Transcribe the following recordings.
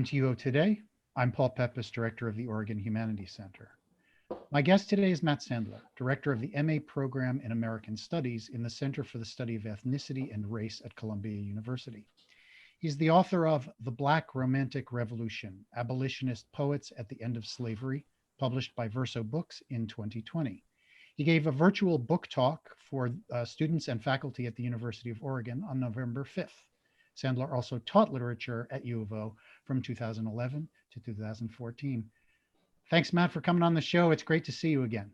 Welcome to UO Today. I'm Paul Pepis, Director of the Oregon Humanities Center. My guest today is Matt Sandler, Director of the MA Program in American Studies in the Center for the Study of Ethnicity and Race at Columbia University. He's the author of The Black Romantic Revolution, Abolitionist Poets at the End of Slavery, published by Verso Books in 2020. He gave a virtual book talk for students and faculty at the University of Oregon on November 5th. Sandler also taught literature at U of O from 2011 to 2014. Thanks, Matt, for coming on the show. It's great to see you again.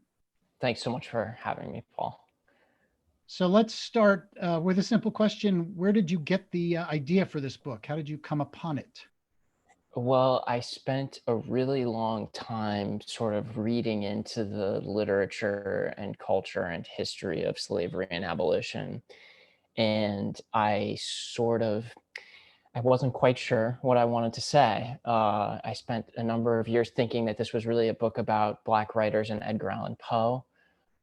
Thanks so much for having me, Paul. So let's start with a simple question. Where did you get the idea for this book? How did you come upon it? Well, I spent a really long time sort of reading into the literature and culture and history of slavery and abolition. And I wasn't quite sure what I wanted to say. I spent a number of years thinking that this was really a book about Black writers and Edgar Allan Poe.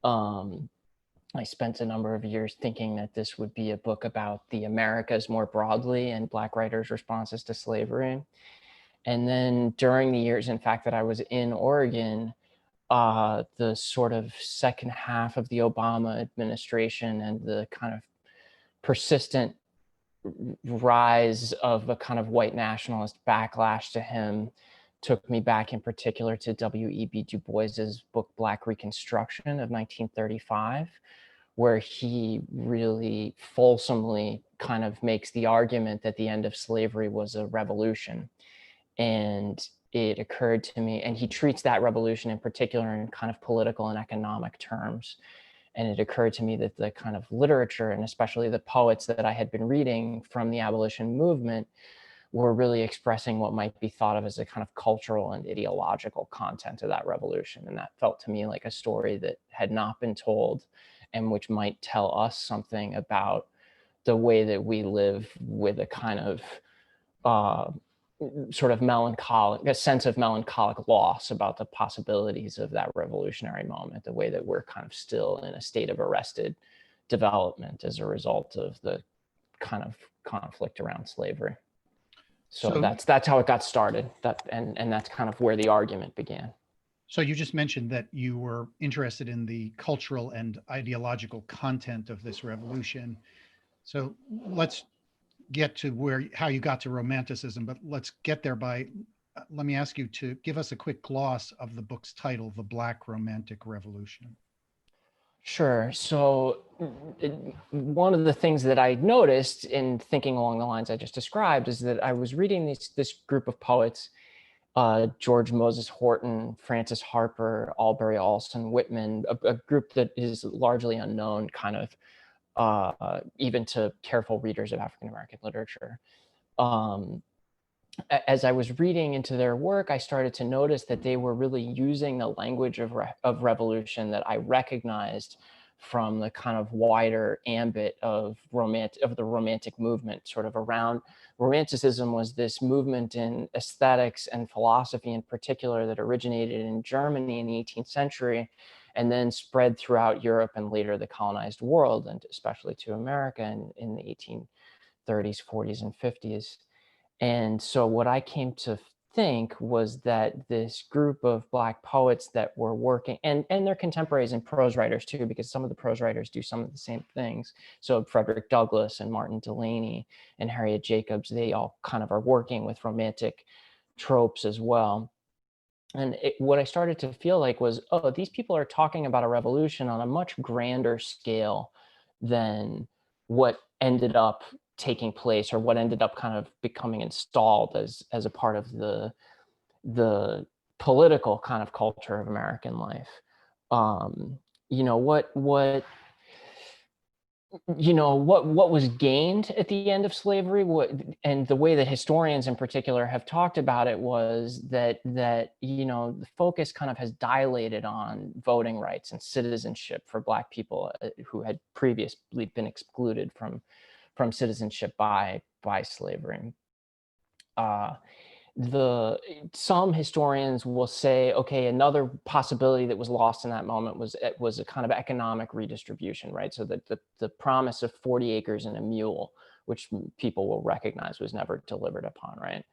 I spent a number of years thinking that this would be a book about the Americas more broadly and Black writers' responses to slavery. And then during the years, in fact, that I was in Oregon, the sort of second half of the Obama administration and the kind of persistent rise of a kind of white nationalist backlash to him took me back in particular to W.E.B. Du Bois's book Black Reconstruction of 1935, where he really fulsomely kind of makes the argument that the end of slavery was a revolution. And it occurred to me, and he treats that revolution in particular in kind of political and economic terms. And it occurred to me that the kind of literature, and especially the poets that I had been reading from the abolition movement, were really expressing what might be thought of as a kind of cultural and ideological content of that revolution. And that felt to me like a story that had not been told and which might tell us something about the way that we live with a kind of sort of melancholic, a sense of melancholic loss about the possibilities of that revolutionary moment, the way that we're kind of still in a state of arrested development as a result of the kind of conflict around slavery. So that's how it got started. And that's kind of where the argument began. So you just mentioned that you were interested in the cultural and ideological content of this revolution. So let's get to how you got to romanticism, but let's get there let me ask you to give us a quick gloss of the book's title, The Black Romantic Revolution. Sure. So one of the things that I noticed in thinking along the lines I just described is that I was reading this group of poets, George Moses Horton, Frances Harper, Albury Alston, Whitman, a group that is largely unknown kind of even to careful readers of African-American literature. As I was reading into their work, I started to notice that they were really using the language of revolution that I recognized from the kind of wider ambit of the Romantic movement. Sort of around Romanticism was this movement in aesthetics and philosophy in particular that originated in Germany in the 18th century and then spread throughout Europe and later the colonized world, and especially to America in the 1830s, 40s, and 50s. And so what I came to think was that this group of Black poets that were working, and their contemporaries and prose writers too, because some of the prose writers do some of the same things. So Frederick Douglass and Martin Delany and Harriet Jacobs, they all kind of are working with romantic tropes as well. And what I started to feel like was, oh, these people are talking about a revolution on a much grander scale than what ended up taking place or what ended up kind of becoming installed as a part of the political kind of culture of American life. What was gained at the end of slavery, and the way that historians in particular have talked about it was that the focus kind of has dilated on voting rights and citizenship for Black people who had previously been excluded from citizenship by slavery. Some historians will say, okay, another possibility that was lost in that moment was a kind of economic redistribution, right? So that the promise of 40 acres and a mule, which people will recognize was never delivered upon, right?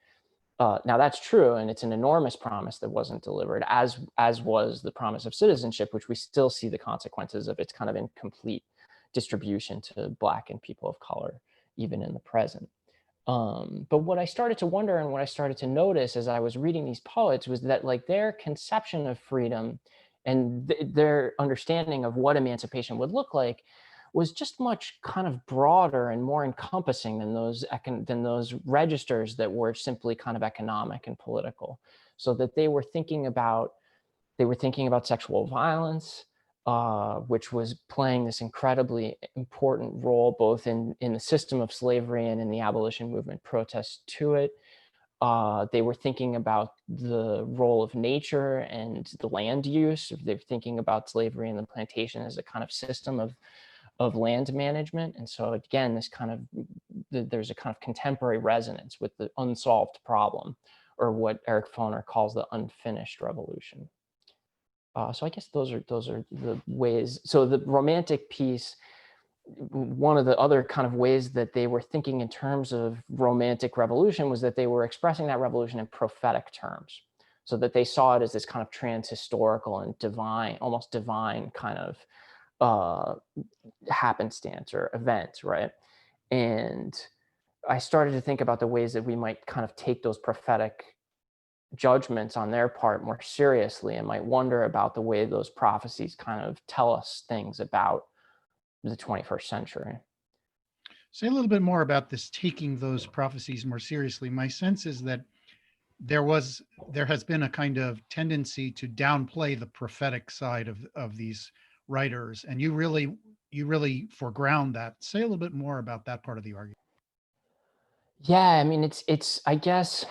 Now that's true, and it's an enormous promise that wasn't delivered, as was the promise of citizenship, which we still see the consequences of its kind of incomplete distribution to Black and people of color, even in the present. But what I started to wonder and what I started to notice as I was reading these poets was that like their conception of freedom and their understanding of what emancipation would look like was just much kind of broader and more encompassing than those registers that were simply kind of economic and political. So that they were thinking about sexual violence, which was playing this incredibly important role both in the system of slavery and in the abolition movement protests to it. They were thinking about the role of nature and the land use. They're thinking about slavery and the plantation as a kind of system of land management. And so again, there's a kind of contemporary resonance with the unsolved problem, or what Eric Foner calls the unfinished revolution. So I guess those are the ways. So the romantic piece, one of the other kind of ways that they were thinking in terms of romantic revolution was that they were expressing that revolution in prophetic terms, so that they saw it as this kind of transhistorical and divine, almost divine kind of happenstance or event, right? And I started to think about the ways that we might kind of take those prophetic judgments on their part more seriously, and might wonder about the way those prophecies kind of tell us things about the 21st century. Say a little bit more about this, taking those prophecies more seriously. My sense is that there has been a kind of tendency to downplay the prophetic side of these writers, and you really foreground that. Say a little bit more about that part of the argument. Yeah, I mean, it's I guess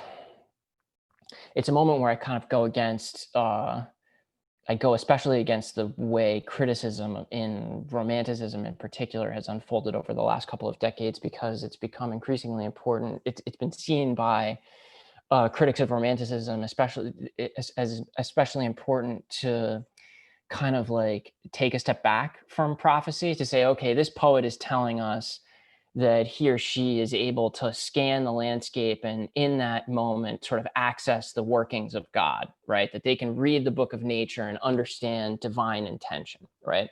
it's a moment where I kind of go against I go especially against the way criticism in romanticism in particular has unfolded over the last couple of decades, because it's become increasingly important. It's been seen by critics of romanticism, especially as especially important to kind of like take a step back from prophecy to say, okay, this poet is telling us that he or she is able to scan the landscape and in that moment sort of access the workings of God, right? That they can read the book of nature and understand divine intention, right?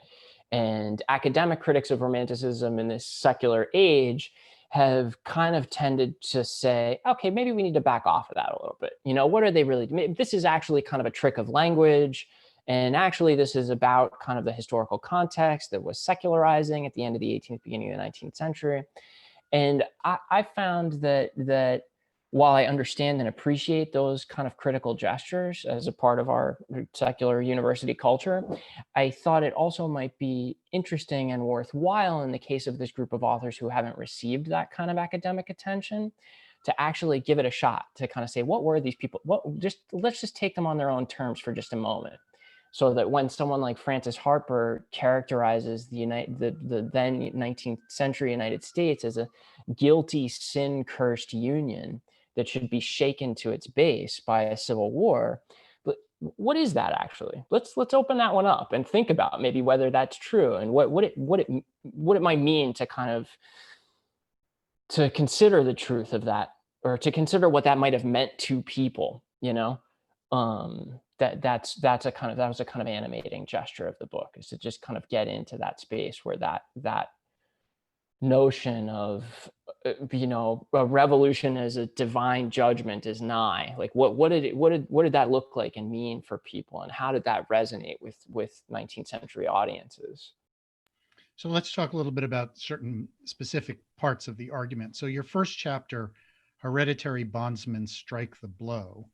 And academic critics of romanticism in this secular age have kind of tended to say, okay, maybe we need to back off of that a little bit. You know, what are they really doing? This is actually kind of a trick of language. And actually, this is about kind of the historical context that was secularizing at the end of the 18th, beginning of the 19th century. And I found that while I understand and appreciate those kind of critical gestures as a part of our secular university culture, I thought it also might be interesting and worthwhile in the case of this group of authors who haven't received that kind of academic attention to actually give it a shot, to kind of say, what were these people? Let's just take them on their own terms for just a moment. So that when someone like Frances Harper characterizes the then 19th century United States as a guilty, sin-cursed union that should be shaken to its base by a civil war, but what is that actually? Let's open that one up and think about maybe whether that's true, and what it might mean to kind of to consider the truth of that, or to consider what that might have meant to people, you know. That was a kind of animating gesture of the book, is to just kind of get into that space where that notion of a revolution as a divine judgment is nigh. Like what did that look like and mean for people, and how did that resonate with 19th century audiences? So let's talk a little bit about certain specific parts of the argument. So your first chapter, Hereditary Bondsmen Strike the Blow,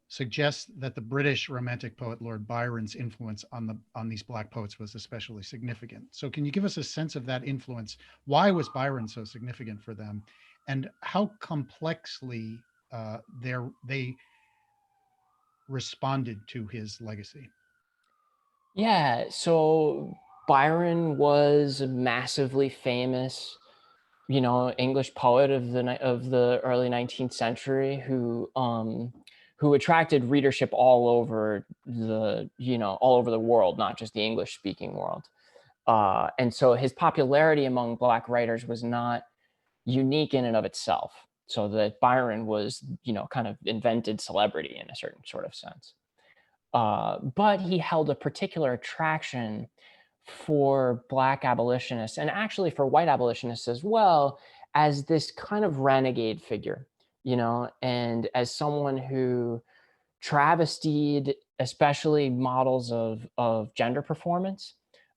suggests that the British romantic poet Lord Byron's influence on these Black poets was especially significant. So can you give us a sense of that influence? Why was Byron so significant for them, and how complexly they responded to his legacy? Yeah, so Byron was a massively famous, English poet of the early 19th century who attracted readership all over the world, not just the English speaking world. And so his popularity among Black writers was not unique in and of itself. So that Byron was, kind of invented celebrity in a certain sort of sense. But he held a particular attraction for Black abolitionists, and actually for white abolitionists as well, as this kind of renegade figure, and as someone who travestied especially models of gender performance.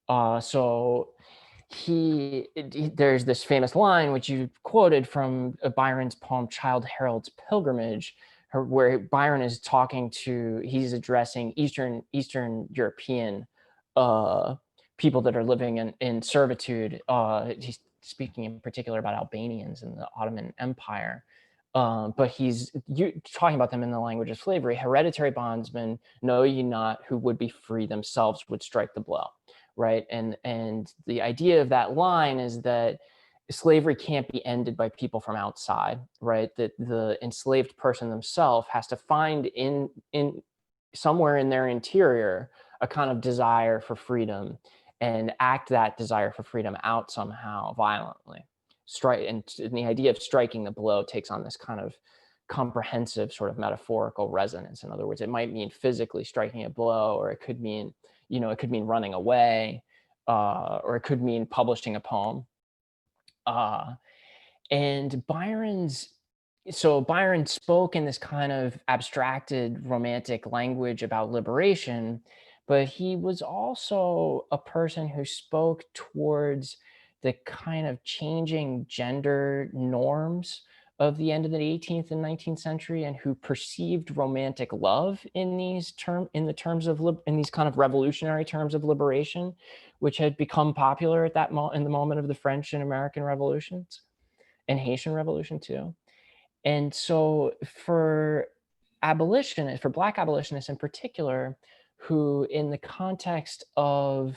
So there's this famous line which you quoted from Byron's poem Childe Harold's Pilgrimage, where Byron is he's addressing Eastern European people that are living in servitude. He's speaking in particular about Albanians in the Ottoman Empire. But he's talking about them in the language of slavery. Hereditary bondsmen, know ye not, who would be free themselves would strike the blow, right? And the idea of that line is that slavery can't be ended by people from outside, right? That the enslaved person themselves has to find in somewhere in their interior a kind of desire for freedom, and act that desire for freedom out somehow violently. And the idea of striking the blow takes on this kind of comprehensive sort of metaphorical resonance. In other words, it might mean physically striking a blow, or it could mean, running away, or it could mean publishing a poem. And Byron spoke in this kind of abstracted romantic language about liberation, but he was also a person who spoke towards the kind of changing gender norms of the end of the 18th and 19th century, and who perceived romantic love in these kind of revolutionary terms of liberation, which had become popular at in the moment of the French and American revolutions, and Haitian Revolution too. And so for Black abolitionists in particular, who in the context of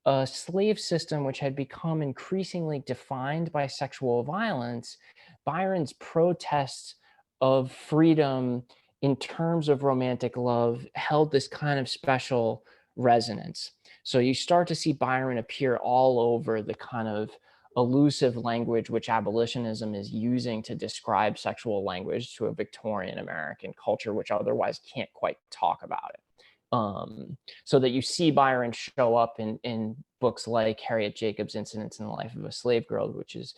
a slave system which had become increasingly defined by sexual violence, Byron's protests of freedom in terms of romantic love held this kind of special resonance. So you start to see Byron appear all over the kind of elusive language which abolitionism is using to describe sexual language to a Victorian American culture, which otherwise can't quite talk about it. So that you see Byron show up in books like Harriet Jacobs' Incidents in the Life of a Slave Girl, which is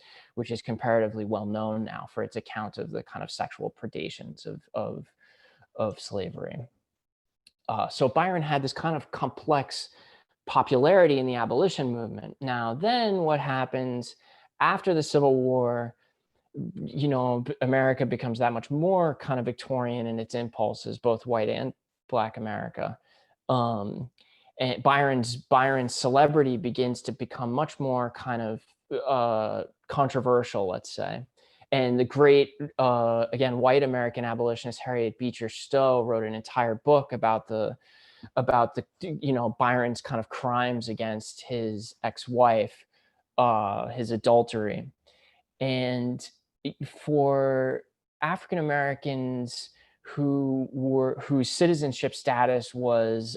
comparatively well known now for its account of the kind of sexual predations of slavery. So Byron had this kind of complex popularity in the abolition movement. Now, then what happens after the Civil War? America becomes that much more kind of Victorian in its impulses, both white and Black America. And Byron's celebrity begins to become much more kind of controversial, let's say. And the great, again, white American abolitionist Harriet Beecher Stowe wrote an entire book about the Byron's kind of crimes against his ex-wife, his adultery. And for African Americans whose citizenship status was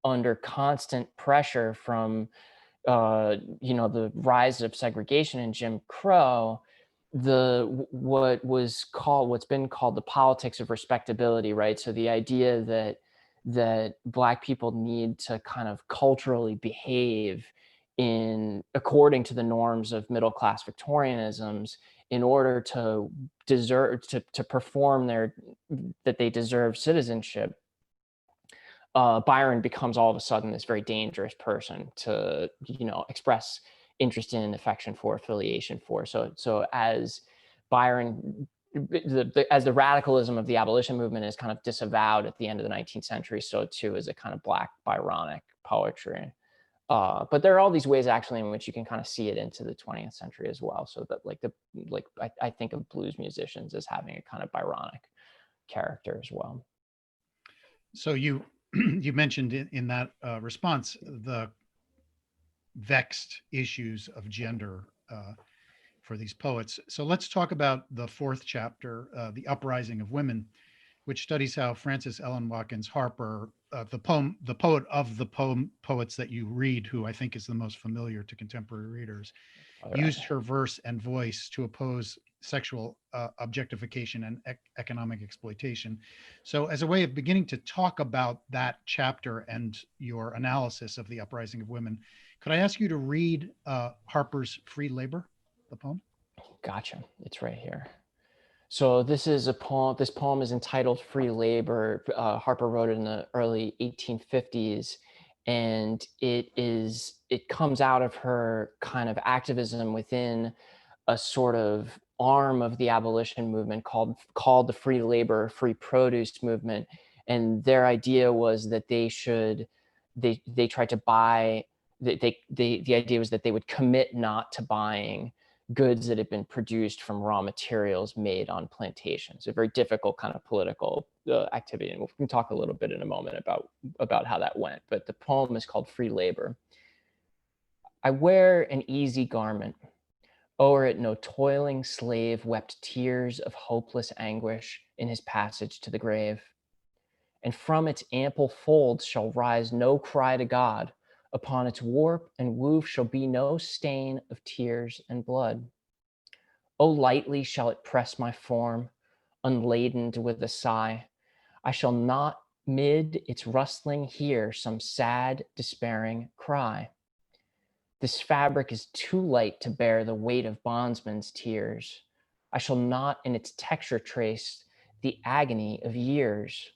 under constant pressure from the rise of segregation and Jim Crow, what's been called the politics of respectability, right? So the idea that Black people need to kind of culturally behave according to the norms of middle-class Victorianisms in order to perform that they deserve citizenship. Byron becomes all of a sudden this very dangerous person to express interest in, affection for, affiliation for. So as Byron, as the radicalism of the abolition movement is kind of disavowed at the end of the 19th century, so too is a kind of Black Byronic poetry. But there are all these ways actually in which you can kind of see it into the 20th century as well. So that I think of blues musicians as having a kind of Byronic character as well. So you mentioned in that response the vexed issues of gender for these poets. So let's talk about the fourth chapter, The Uprising of Women. which studies how Frances Ellen Watkins Harper, the poet of the poets that you read, who I think is the most familiar to contemporary readers, All right. used her verse and voice to oppose sexual objectification and economic exploitation. So, as a way of beginning to talk about that chapter and your analysis of the uprising of women, could I ask you to read Harper's Free Labor, the poem? Gotcha. It's right here. So this is a poem. This poem is entitled "Free Labor." Harper wrote it in the early 1850s, and it comes out of her kind of activism within a sort of arm of the abolition movement called the free labor, free produce movement. And their idea was that they tried to buy, the idea was that they would commit not to buying goods that had been produced from raw materials made on plantations. A very difficult kind of political activity. And we can talk a little bit in a moment about how that went. But the poem is called Free Labor. I wear an easy garment. O'er it no toiling slave wept tears of hopeless anguish in his passage to the grave. And from its ample folds shall rise no cry to God. Upon its warp and woof shall be no stain of tears and blood. Oh, lightly shall it press my form, unladened with a sigh. I shall not mid its rustling hear some sad, despairing cry. This fabric is too light to bear the weight of bondsmen's tears. I shall not in its texture trace the agony of years.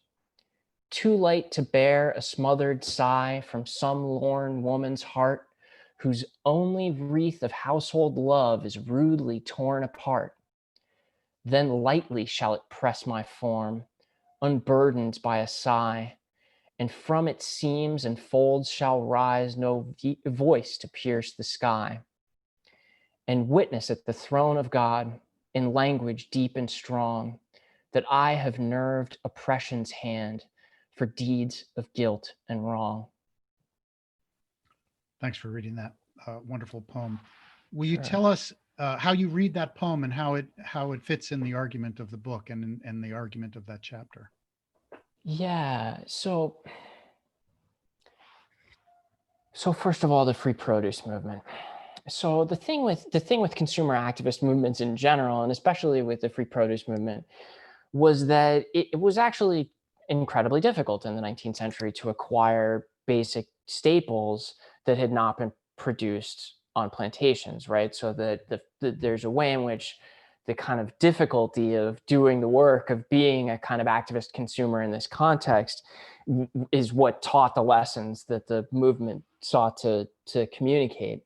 Too light to bear a smothered sigh from some lorn woman's heart, whose only wreath of household love is rudely torn apart. Then lightly shall it press my form, unburdened by a sigh, and from its seams and folds shall rise no voice to pierce the sky, and witness at the throne of God, in language deep and strong, that I have nerved oppression's hand for deeds of guilt and wrong. Thanks for reading that wonderful poem. Will you Sure. tell us how you read that poem and how it fits in the argument of the book and the argument of that chapter? Yeah, so first of all, the free produce movement. So the thing with consumer activist movements in general, and especially with the free produce movement, was that it was actually incredibly difficult in the 19th century to acquire basic staples that had not been produced on plantations, right? So that there's a way in which the kind of difficulty of doing the work of being a kind of activist consumer in this context is what taught the lessons that the movement sought to communicate.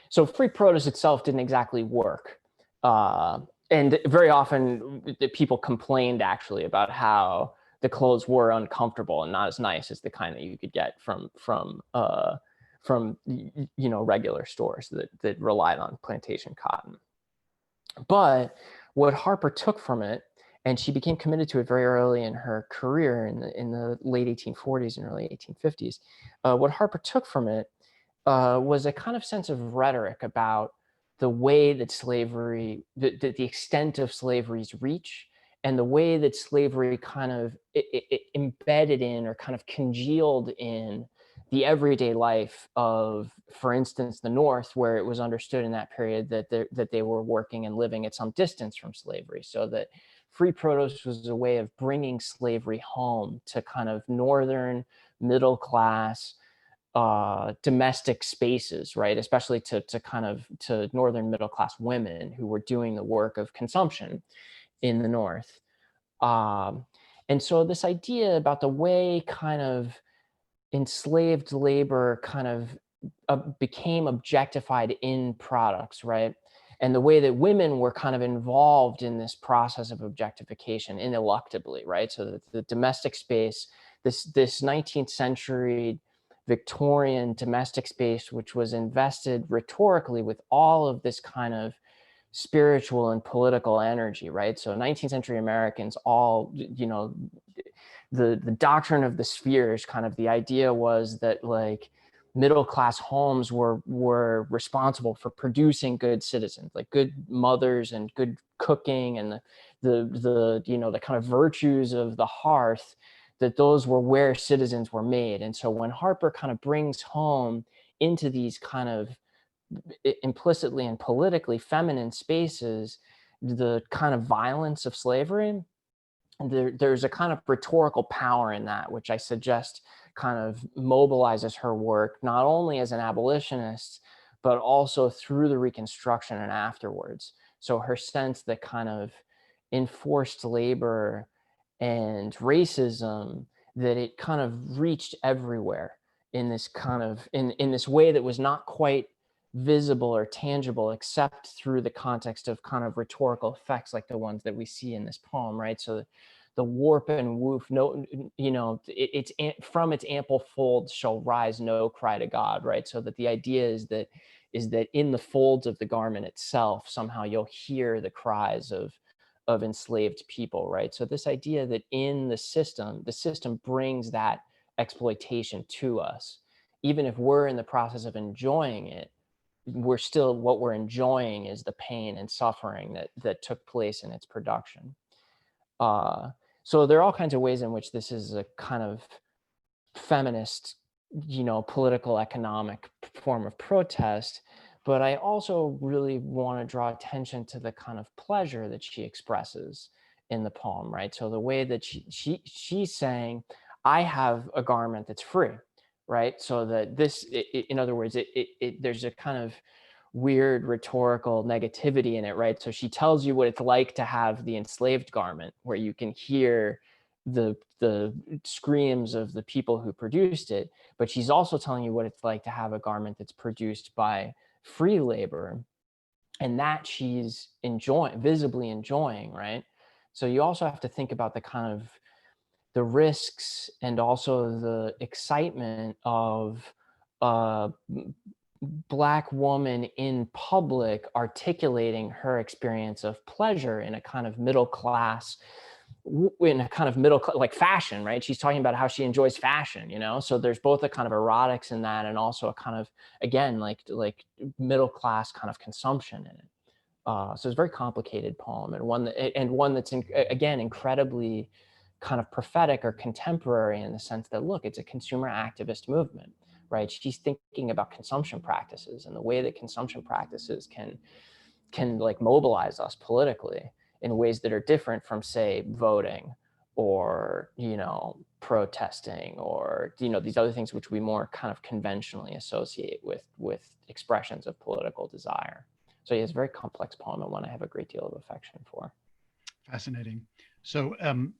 So free produce itself didn't exactly work. And very often the people complained actually about how the clothes were uncomfortable and not as nice as the kind that you could get from regular stores that relied on plantation cotton. But what Harper took from it, and she became committed to it very early in her career in the late 1840s and early 1850s, what Harper took from it was a kind of sense of rhetoric about the way that slavery, the extent of slavery's reach, and the way that slavery kind of it embedded in or kind of congealed in the everyday life of, for instance, the North, where it was understood in that period that they were working and living at some distance from slavery. So that free produce was a way of bringing slavery home to kind of northern middle class domestic spaces, right? Especially to northern middle class women who were doing the work of consumption in the North. And so this idea about the way kind of enslaved labor kind of became objectified in products, right? And the way that women were kind of involved in this process of objectification ineluctably, right? So that the domestic space, this 19th century Victorian domestic space, which was invested rhetorically with all of this kind of spiritual and political energy, right? So 19th century Americans all, the doctrine of the spheres, kind of the idea was that like middle-class homes were responsible for producing good citizens, like good mothers and good cooking, and the you know, the kind of virtues of the hearth, that those were where citizens were made. And so when Harper kind of brings home into these kind of implicitly and politically feminine spaces the kind of violence of slavery, there's a kind of rhetorical power in that, which I suggest kind of mobilizes her work, not only as an abolitionist, but also through the Reconstruction and afterwards. So her sense that kind of enforced labor and racism, that it kind of reached everywhere in this kind of, in this way that was not quite visible or tangible, except through the context of kind of rhetorical effects like the ones that we see in this poem, right? So the warp and woof, no, you know, it's from its ample folds shall rise no cry to God, right? So that the idea is that in the folds of the garment itself, somehow you'll hear the cries of enslaved people, right? So this idea that in the system brings that exploitation to us, even if we're in the process of enjoying it, we're still, what we're enjoying is the pain and suffering that took place in its production. So there are all kinds of ways in which this is a kind of feminist, you know, political economic form of protest. But I also really want to draw attention to the kind of pleasure that she expresses in the poem, right? So the way that she's saying, I have a garment that's free, right? So that this, in other words, there's a kind of weird rhetorical negativity in it, right? So she tells you what it's like to have the enslaved garment, where you can hear the screams of the people who produced it, but she's also telling you what it's like to have a garment that's produced by free labor, and that she's visibly enjoying, right? So you also have to think about the kind of the risks and also the excitement of a Black woman in public articulating her experience of pleasure in a kind of middle class, like fashion, right? She's talking about how she enjoys fashion, you know? So there's both a kind of erotics in that, and also a kind of, again, like middle class kind of consumption in it. So it's a very complicated poem, and one that's again incredibly kind of prophetic or contemporary, in the sense that, look, it's a consumer activist movement, right? She's thinking about consumption practices and the way that consumption practices can like mobilize us politically in ways that are different from, say, voting or, you know, protesting, or, you know, these other things which we more kind of conventionally associate with expressions of political desire. So yeah, it's a very complex poem, and one I have a great deal of affection for. Fascinating. So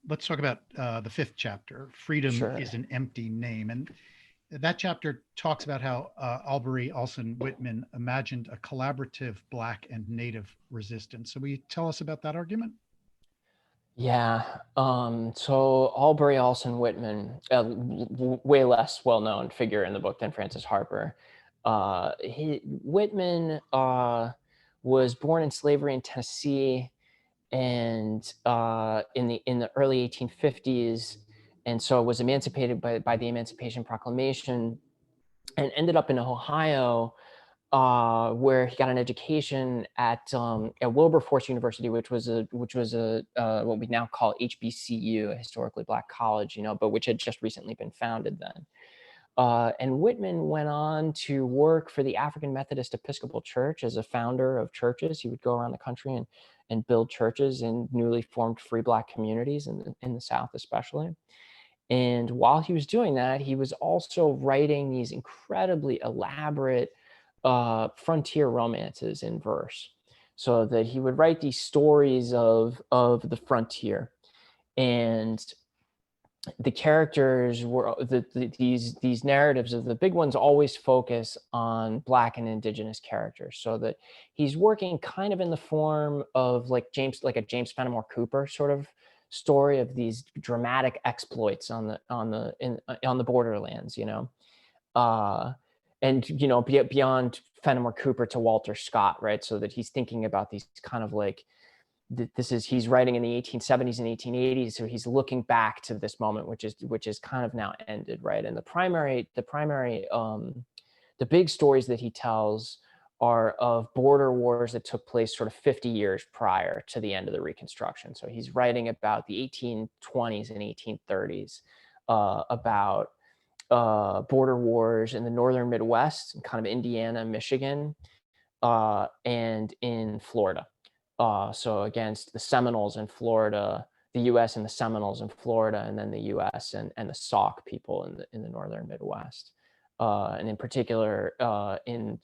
let's talk about the fifth chapter, Freedom Sure. is an Empty Name. And that chapter talks about how Aubrey Olson Whitman imagined a collaborative Black and Native resistance. So will you tell us about that argument? Yeah. So Aubrey Olson Whitman, way less well-known figure in the book than Frances Harper. Whitman was born in slavery in Tennessee, and in the early 1850s, and so was emancipated by the Emancipation Proclamation, and ended up in Ohio, where he got an education at Wilberforce University, which was a what we now call HBCU, a historically Black college, you know, but which had just recently been founded then. And Whitman went on to work for the African Methodist Episcopal Church as a founder of churches. He would go around the country and build churches in newly formed free Black communities in the South, especially. And while he was doing that, he was also writing these incredibly elaborate frontier romances in verse. So that he would write these stories of the frontier, and the characters were these narratives of the big ones always focus on Black and Indigenous characters, so that he's working kind of in the form of like a James Fenimore Cooper sort of story of these dramatic exploits on the borderlands, you know, and you know, beyond Fenimore Cooper to Walter Scott, right? So that he's thinking about these kind of like, he's writing in the 1870s and 1880s, so he's looking back to this moment which is kind of now ended, right? And the primary the big stories that he tells are of border wars that took place sort of 50 years prior to the end of the Reconstruction. So he's writing about the 1820s and 1830s, about border wars in the northern Midwest, kind of Indiana, Michigan, and in Florida. So against the Seminoles in Florida, the U.S. and the Seminoles in Florida, and then the U.S. and the Sauk people in the northern Midwest. And in particular, in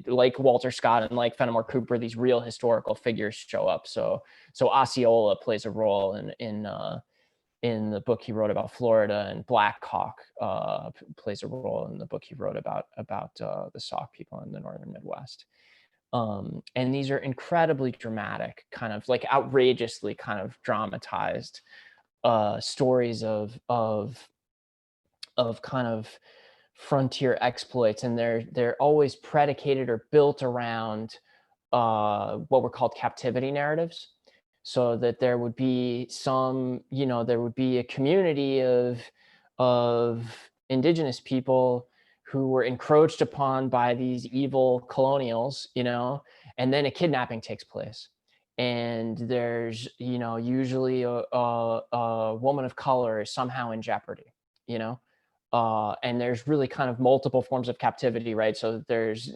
like Walter Scott and like Fenimore Cooper, these real historical figures show up. So Osceola plays a role in the book he wrote about Florida, and Black Hawk plays a role in the book he wrote about the Sauk people in the northern Midwest. And these are incredibly dramatic, kind of like outrageously kind of dramatized stories of kind of frontier exploits, and they're always predicated or built around what were called captivity narratives. So that there would be there would be a community of indigenous people who were encroached upon by these evil colonials, and then a kidnapping takes place. And there's, usually a woman of color is somehow in jeopardy, and there's really kind of multiple forms of captivity, right? So there's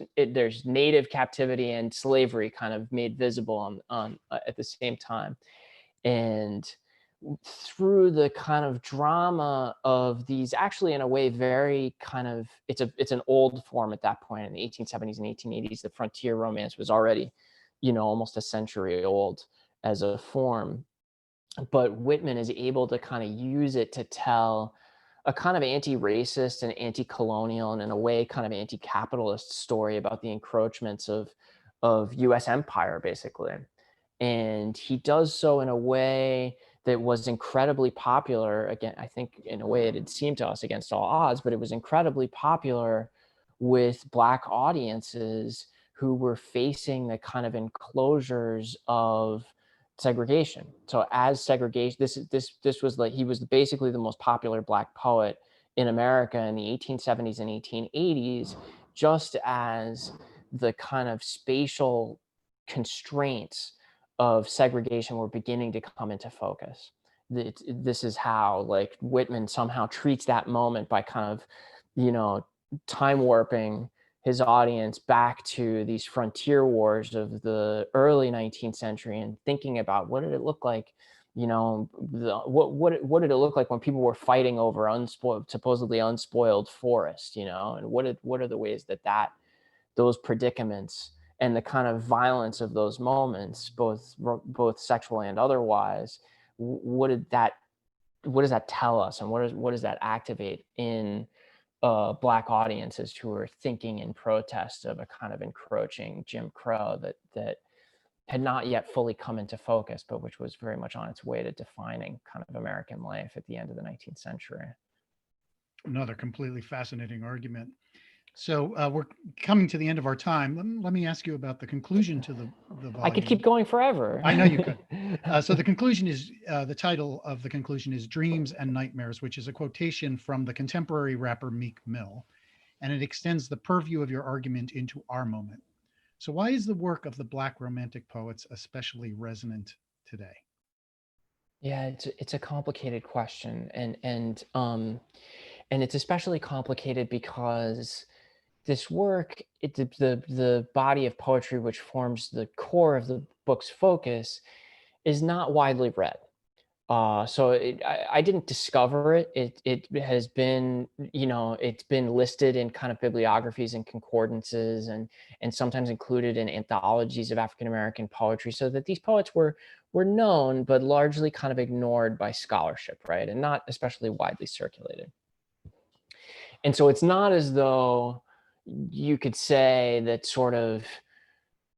native captivity and slavery kind of made visible on at the same time. And through the kind of drama of these, actually in a way very kind of, it's an old form at that point. In the 1870s and 1880s, the frontier romance was already, almost a century old as a form. But Whitman is able to kind of use it to tell a kind of anti-racist and anti-colonial, and in a way kind of anti-capitalist story about the encroachments of US empire, basically. And he does so in a way that was incredibly popular. Again, I think in a way it had seemed to us against all odds, but it was incredibly popular with Black audiences who were facing the kind of enclosures of segregation. So as segregation, this was like, he was basically the most popular Black poet in America in the 1870s and 1880s, just as the kind of spatial constraints of segregation were beginning to come into focus. This is how like Whitman somehow treats that moment by kind of, time warping his audience back to these frontier wars of the early 19th century and thinking about what did it look like, what did it look like when people were fighting over supposedly unspoiled forest, and what are the ways that those predicaments and the kind of violence of those moments, both sexual and otherwise, what does that tell us, and what does that activate in Black audiences who are thinking in protest of a kind of encroaching Jim Crow that had not yet fully come into focus, but which was very much on its way to defining kind of American life at the end of the 19th century. Another completely fascinating argument. So we're coming to the end of our time. Let me ask you about the conclusion to the volume. I could keep going forever. I know you could. So the conclusion is, the title of the conclusion is Dreams and Nightmares, which is a quotation from the contemporary rapper Meek Mill, and it extends the purview of your argument into our moment. So why is the work of the Black Romantic poets especially resonant today? Yeah, it's a complicated question, and it's especially complicated because this work, the body of poetry which forms the core of the book's focus, is not widely read. So I didn't discover it. It has been, it's been listed in kind of bibliographies and concordances, and sometimes included in anthologies of African American poetry, so that these poets were known, but largely kind of ignored by scholarship, right, and not especially widely circulated. And so it's not as though you could say that sort of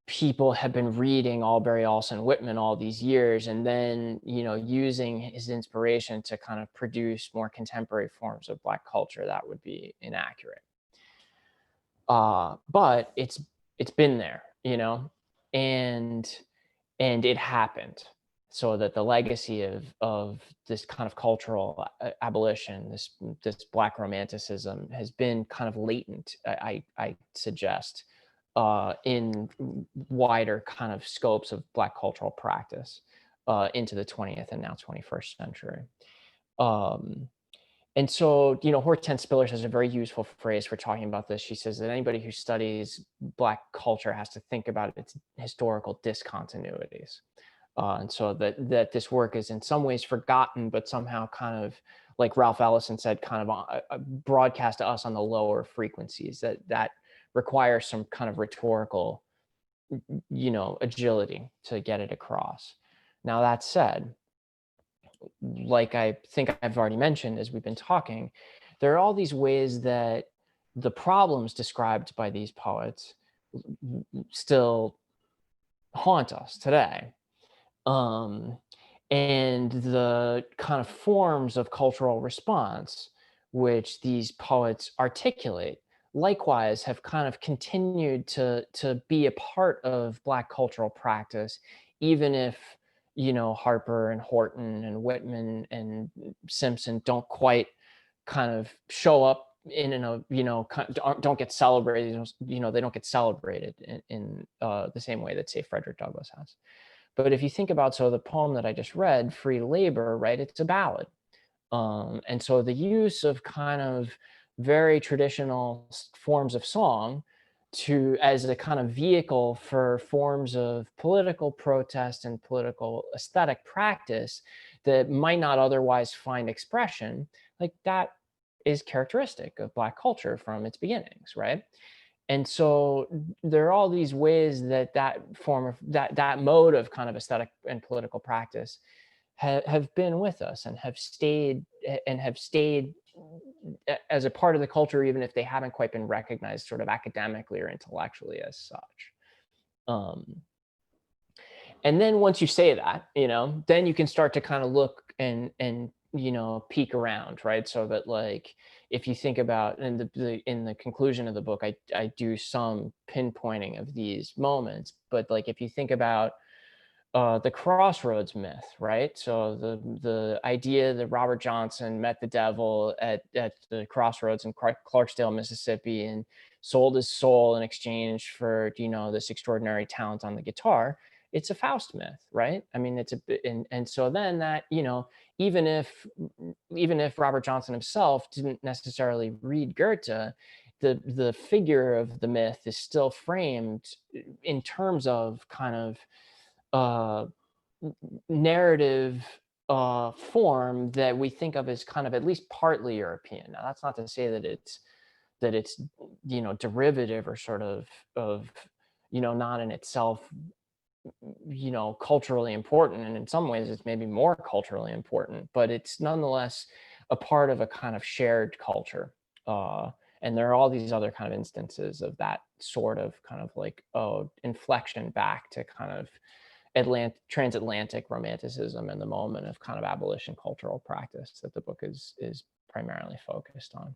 people have been reading Albury, Olson, Whitman all these years, and then, using his inspiration to kind of produce more contemporary forms of Black culture. That would be inaccurate. But it's been there, and it happened. so that the legacy of this kind of cultural abolition, this Black romanticism, has been kind of latent, I suggest, in wider kind of scopes of Black cultural practice into the 20th and now 21st century. And so, Hortense Spillers has a very useful phrase for talking about this. She says that anybody who studies Black culture has to think about its historical discontinuities. And so that this work is in some ways forgotten, but somehow kind of, like Ralph Ellison said, kind of broadcast to us on the lower frequencies, that requires some kind of rhetorical, agility to get it across. Now, that said, like I think I've already mentioned as we've been talking, there are all these ways that the problems described by these poets still haunt us today. And the kind of forms of cultural response which these poets articulate likewise have kind of continued to be a part of Black cultural practice, even if Harper and Horton and Whitman and Simpson don't quite kind of show up don't get celebrated, they don't get celebrated in the same way that, say, Frederick Douglass has. But if you think about, so the poem that I just read, Free Labor, right, it's a ballad. And so the use of kind of very traditional forms of song as a kind of vehicle for forms of political protest and political aesthetic practice that might not otherwise find expression, like that is characteristic of Black culture from its beginnings, right? And so there are all these ways that form of that mode of kind of aesthetic and political practice have been with us and have stayed as a part of the culture, even if they haven't quite been recognized sort of academically or intellectually as such. And then once you say that, then you can start to kind of look and peek around, right? So that, like, if you think about in the conclusion of the book, I do some pinpointing of these moments, but like if you think about the crossroads myth, right? So the idea that Robert Johnson met the devil at the crossroads in Clarksdale, Mississippi, and sold his soul in exchange for this extraordinary talent on the guitar. It's a Faust myth, right? I mean, and so then that even if Robert Johnson himself didn't necessarily read Goethe, the figure of the myth is still framed in terms of kind of narrative form that we think of as kind of at least partly European. Now, that's not to say that it's derivative or sort of not in itself culturally important, and in some ways it's maybe more culturally important, but it's nonetheless a part of a kind of shared culture. And there are all these other kind of instances of that sort of kind of like inflection back to kind of transatlantic romanticism and the moment of kind of abolition cultural practice that the book is primarily focused on.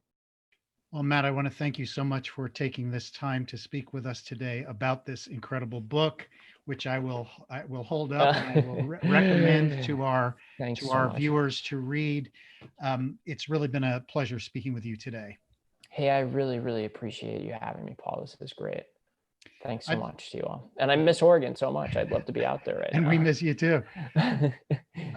Well, Matt, I want to thank you so much for taking this time to speak with us today about this incredible book, which I will hold up and I will recommend to our viewers to read. It's really been a pleasure speaking with you today. Hey, I really, really appreciate you having me, Paul. This is great. Thanks so much to you all. And I miss Oregon so much. I'd love to be out there right now. And we miss you too.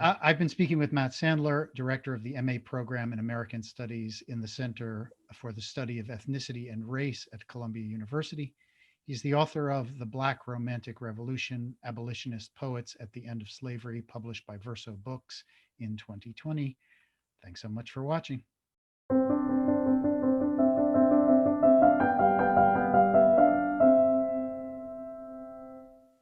I've been speaking with Matt Sandler, director of the MA program in American Studies in the Center for the Study of Ethnicity and Race at Columbia University. He's the author of The Black Romantic Revolution, Abolitionist Poets at the End of Slavery, published by Verso Books in 2020. Thanks so much for watching.